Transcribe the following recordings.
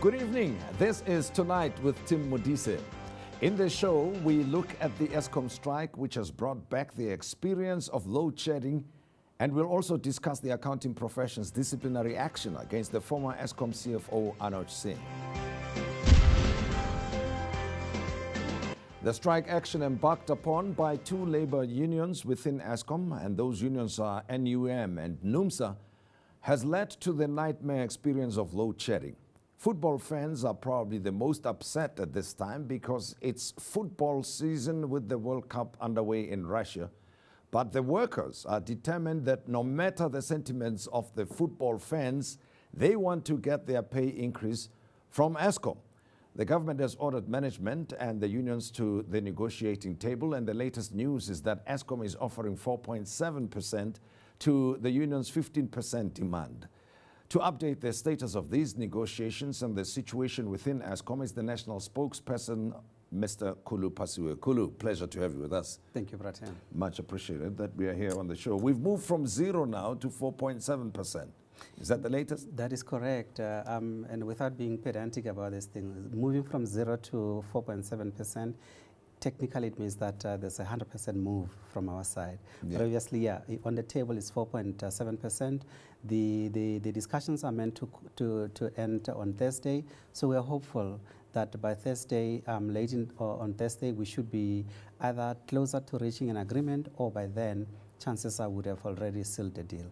Good evening. This is Tonight with Tim Modise. In the show, we look at the Eskom strike, which has brought back the experience of load shedding, and we'll also discuss the accounting profession's disciplinary action against the former Eskom CFO Anuj Singh. The strike action embarked upon by two labor unions within Eskom, and those unions are NUM and NUMSA, has led to the nightmare experience of load shedding. Football fans are probably the most upset at this time because it's football season with the World Cup underway in Russia. But the workers are determined that no matter the sentiments of the football fans, they want to get their pay increase from Eskom. The government has ordered management and the unions to the negotiating table, and the latest news is that Eskom is offering 4.7% to the union's 15% demand. To update the status of these negotiations and the situation within Eskom is the national spokesperson, Mr. Khulu Phasiwe. Khulu, pleasure to have you with us. Thank you, Bratan. Much appreciated that we are here on the show. We've moved from 0 now to 4.7%. Is that the latest? That is correct. And without being pedantic about this thing, moving from 0 to 4.7%, technically it means that there's a 100% move from our side. Yeah. Previously, on the table is 4.7%. The discussions are meant to end on Thursday, so we are hopeful that by Thursday, on Thursday, we should be either closer to reaching an agreement, or by then, chances are we would have already sealed the deal.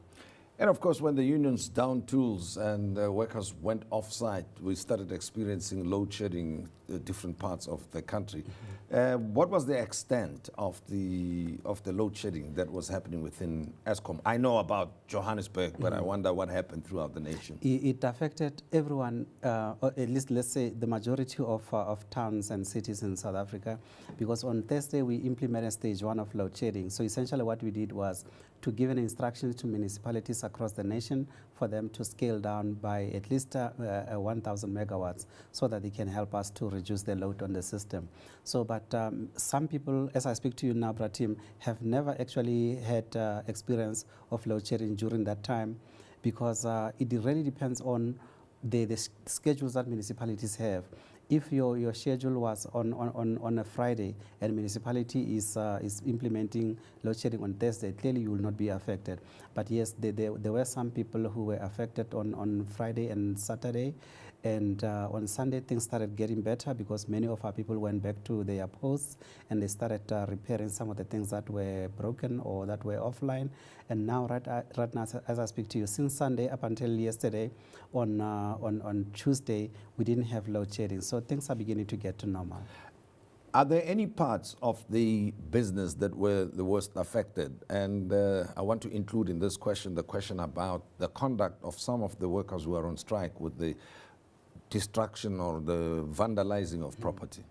And of course, when the unions downed tools and workers went off-site, we started experiencing load shedding in different parts of the country. What was the extent of the load shedding that was happening within Eskom? I know about Johannesburg, but I wonder what happened throughout the nation. It affected everyone, or at least let's say the majority of towns and cities in South Africa, because on Thursday we implemented stage 1 of load shedding. So essentially what we did was to give an instruction to municipalities across the nation for them to scale down by at least 1,000 megawatts so that they can help us to reduce the load on the system. So, but some people, as I speak to you now, Pratim, have never actually had experience of load shedding during that time, because it really depends on the schedules that municipalities have. If your schedule was on a Friday and municipality is implementing load shedding on Thursday, clearly you will not be affected. But yes, there were some people who were affected on Friday and Saturday. And on Sunday, things started getting better because many of our people went back to their posts and they started repairing some of the things that were broken or that were offline. And now, right now, as I speak to you, since Sunday up until yesterday, on Tuesday, we didn't have load shedding. So things are beginning to get to normal. Are there any parts of the business that were the worst affected? And I want to include in this question the question about the conduct of some of the workers who are on strike with the destruction or the vandalizing of property.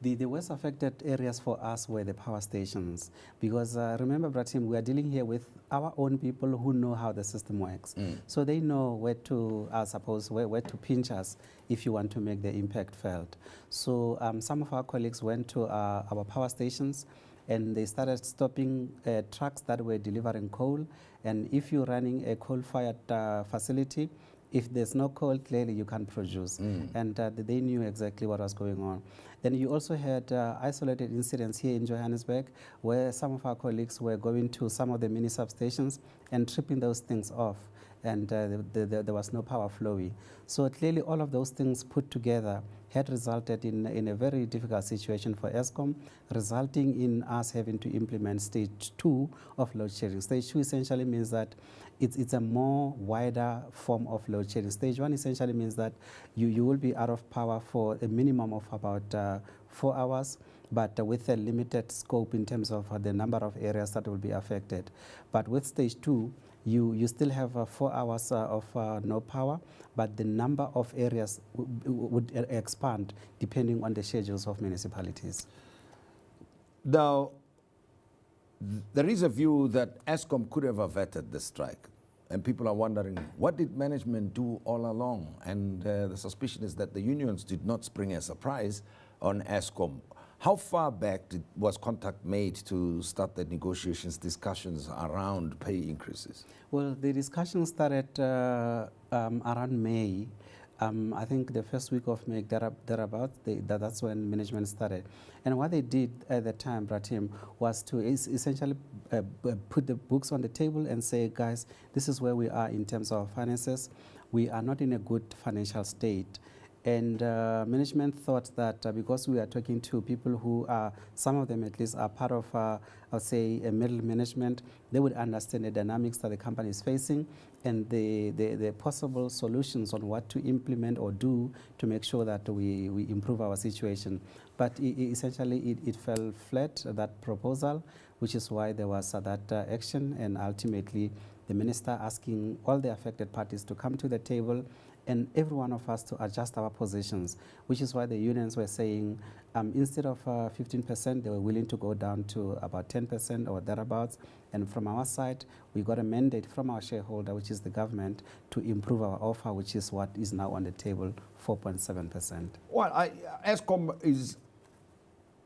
The worst affected areas for us were the power stations, because remember, Bratim, we are dealing here with our own people who know how the system works. So they know where to, I suppose, where to pinch us if you want to make the impact felt. So some of our colleagues went to our power stations and they started stopping trucks that were delivering coal. And if you're running a coal-fired facility, if there's no coal, clearly you can't produce. And they knew exactly what was going on. Then you also had isolated incidents here in Johannesburg where some of our colleagues were going to some of the mini substations and tripping those things off. And there was no power flowing. So clearly all of those things put together had resulted in a very difficult situation for Eskom, resulting in us having to implement stage 2 of load shedding. Stage 2 essentially means that it's a more wider form of load shedding. Stage 1 essentially means that you will be out of power for a minimum of about 4 hours, but with a limited scope in terms of the number of areas that will be affected. But with stage 2, you still have 4 hours of no power, but the number of areas would expand depending on the schedules of municipalities. Now, there is a view that Eskom could have averted the strike. And people are wondering, what did management do all along? And the suspicion is that the unions did not spring a surprise on Eskom. How far back was contact made to start the negotiations, discussions around pay increases? Well, the discussion started around May. I think the first week of May, thereabouts, that's when management started. And what they did at the time, Bratim, was to essentially put the books on the table and say, guys, this is where we are in terms of finances. We are not in a good financial state. And management thought that because we are talking to people who are, some of them at least, are part of, I would say, a middle management, they would understand the dynamics that the company is facing and the possible solutions on what to implement or do to make sure that we improve our situation. But essentially, it fell flat, that proposal, which is why there was that action, and ultimately the minister asking all the affected parties to come to the table and every one of us to adjust our positions, which is why the unions were saying instead of 15%, they were willing to go down to about 10% or thereabouts. And from our side, we got a mandate from our shareholder, which is the government, to improve our offer, which is what is now on the table, 4.7%. Well, Eskom is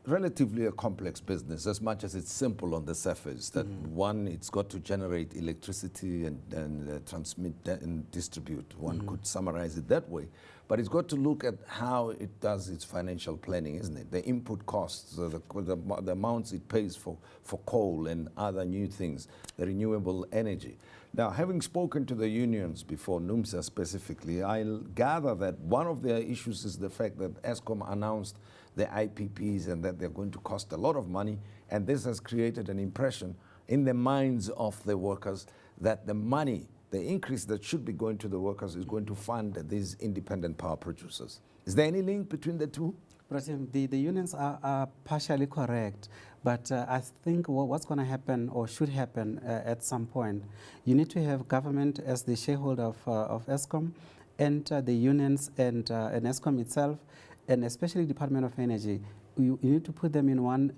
relatively a complex business, as much as it's simple on the surface. That one, it's got to generate electricity and transmit and distribute. One could summarize it that way. But it's got to look at how it does its financial planning, isn't it? The input costs, the amounts it pays for coal and other new things, the renewable energy. Now, having spoken to the unions before, NUMSA specifically, I'll gather that one of their issues is the fact that Eskom announced the IPPs and that they're going to cost a lot of money, and this has created an impression in the minds of the workers that the money, the increase that should be going to the workers, is going to fund these independent power producers. Is there any link between the two? The unions are partially correct, but I think what's going to happen or should happen at some point, you need to have government as the shareholder of Eskom, and the unions and Eskom itself, and especially Department of Energy. You need to put them in one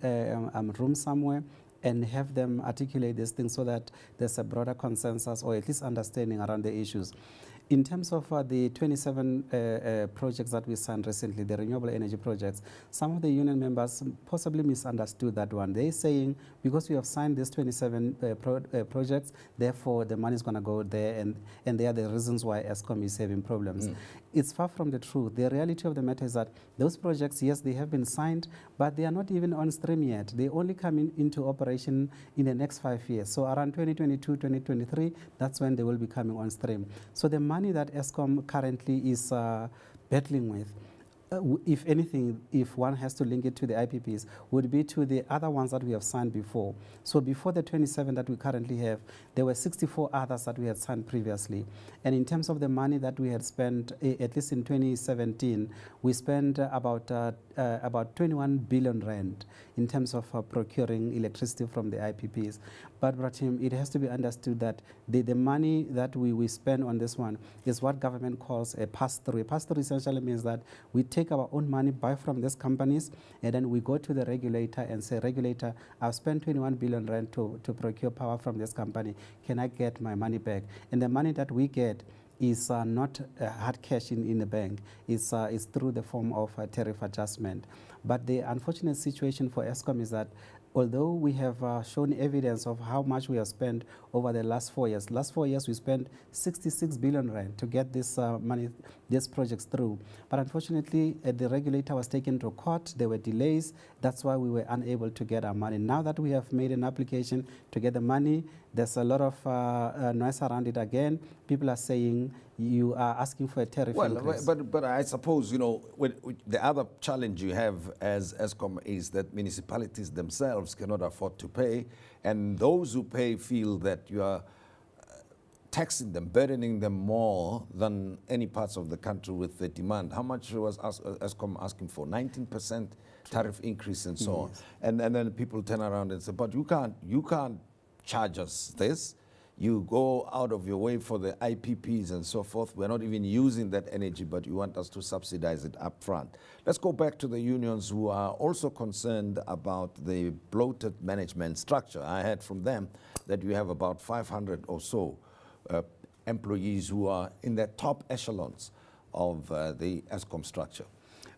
room somewhere and have them articulate these things so that there's a broader consensus or at least understanding around the issues. In terms of the 27 projects that we signed recently, the renewable energy projects, some of the union members possibly misunderstood that one. They're saying, because we have signed these 27 projects, therefore the money is going to go there, and they are the reasons why Eskom is having problems. It's far from the truth. The reality of the matter is that those projects, yes, they have been signed, but they are not even on stream yet. They only come into operation in the next 5 years. So around 2022, 2023, that's when they will be coming on stream. So the money that Eskom currently is battling with, if anything, if one has to link it to the IPPs, would be to the other ones that we have signed before. So before the 27 that we currently have, there were 64 others that we had signed previously. And in terms of the money that we had spent, at least in 2017, we spent about 21 billion rand in terms of procuring electricity from the IPPs. But Bratim, it has to be understood that the money that we spend on this one is what government calls a pass-through. A pass-through essentially means that we take our own money, buy from these companies, and then we go to the regulator and say, regulator, I've spent 21 billion rand to procure power from this company. Can I get my money back? And the money that we get is not hard cash in the bank. It's through the form of a tariff adjustment. But the unfortunate situation for Eskom is that although we have shown evidence of how much we have spent over the last 4 years. Last 4 years, we spent 66 billion rand to get this money, these projects through. But unfortunately, the regulator was taken to court. There were delays. That's why we were unable to get our money. Now that we have made an application to get the money, there's a lot of noise around it again. People are saying you are asking for a tariff increase. But I suppose, you know, the other challenge you have as Eskom is that municipalities themselves cannot afford to pay, and those who pay feel that you are taxing them, burdening them more than any parts of the country with the demand. How much was Eskom asking for? 19% tariff increase and so on. And then people turn around and say, but you can't charge us this. You go out of your way for the IPPs and so forth. We're not even using that energy, but you want us to subsidize it up front. Let's go back to the unions who are also concerned about the bloated management structure. I heard from them that you have about 500 or so employees who are in the top echelons of the Eskom structure.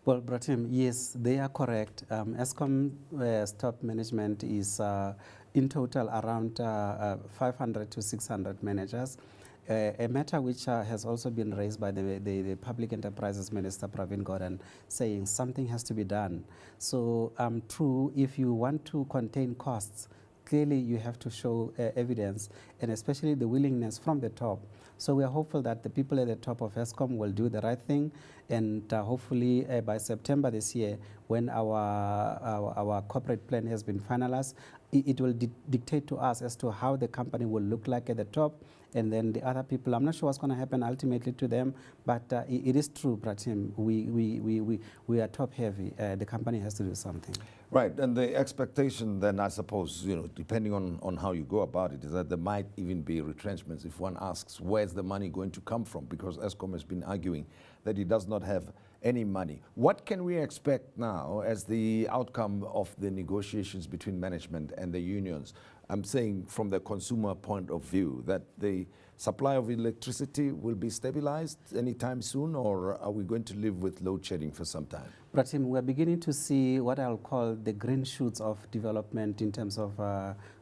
Well, Bratim, yes, they are correct. Eskom's top management is in total around 500 to 600 managers. A matter which has also been raised by the Public Enterprises Minister Pravin Gordhan, saying something has to be done. So true, if you want to contain costs, clearly you have to show evidence, and especially the willingness from the top. So we are hopeful that the people at the top of Eskom will do the right thing, and hopefully by September this year, when our corporate plan has been finalized, it will dictate to us as to how the company will look like at the top, and then the other people, I'm not sure what's going to happen ultimately to them, but it is true, Pratim, we are top heavy. The company has to do something. Right, and the expectation then, I suppose, depending on how you go about it, is that there might even be retrenchments if one asks, where's the money going to come from? Because Eskom has been arguing that it does not have any money. What can we expect now as the outcome of the negotiations between management and the unions? I'm saying from the consumer point of view, that the supply of electricity will be stabilized anytime soon, or are we going to live with load shedding for some time? Pratim, we're beginning to see what I'll call the green shoots of development in terms of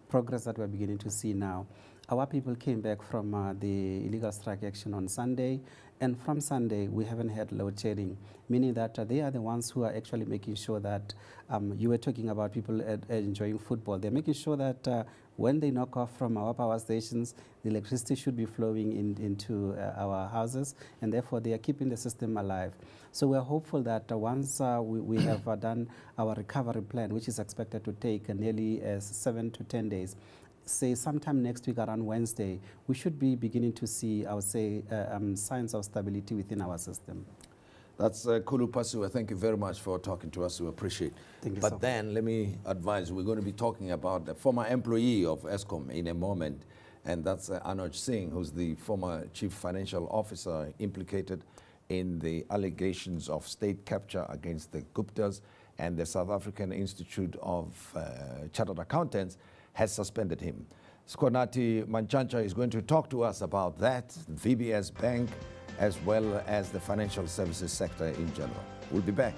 progress that we're beginning to see now. Our people came back from the illegal strike action on Sunday, and from Sunday we haven't had load shedding, meaning that they are the ones who are actually making sure that you were talking about people enjoying football. They're making sure that when they knock off from our power stations, the electricity should be flowing into our houses, and therefore they are keeping the system alive. So we're hopeful that once we have done our recovery plan, which is expected to take nearly 7 to 10 days, say sometime next week around Wednesday, we should be beginning to see, I would say, signs of stability within our system. That's Khulu Phasiwe. Thank you very much for talking to us. We appreciate it. Thank you But so much. then let me advise, we're going to be talking about a former employee of Eskom in a moment, and that's Anuj Singh, who's the former chief financial officer implicated in the allegations of state capture against the Guptas, and the South African Institute of Chartered Accountants has suspended him. Skonati Manchancha is going to talk to us about that, VBS Bank, as well as the financial services sector in general. We'll be back.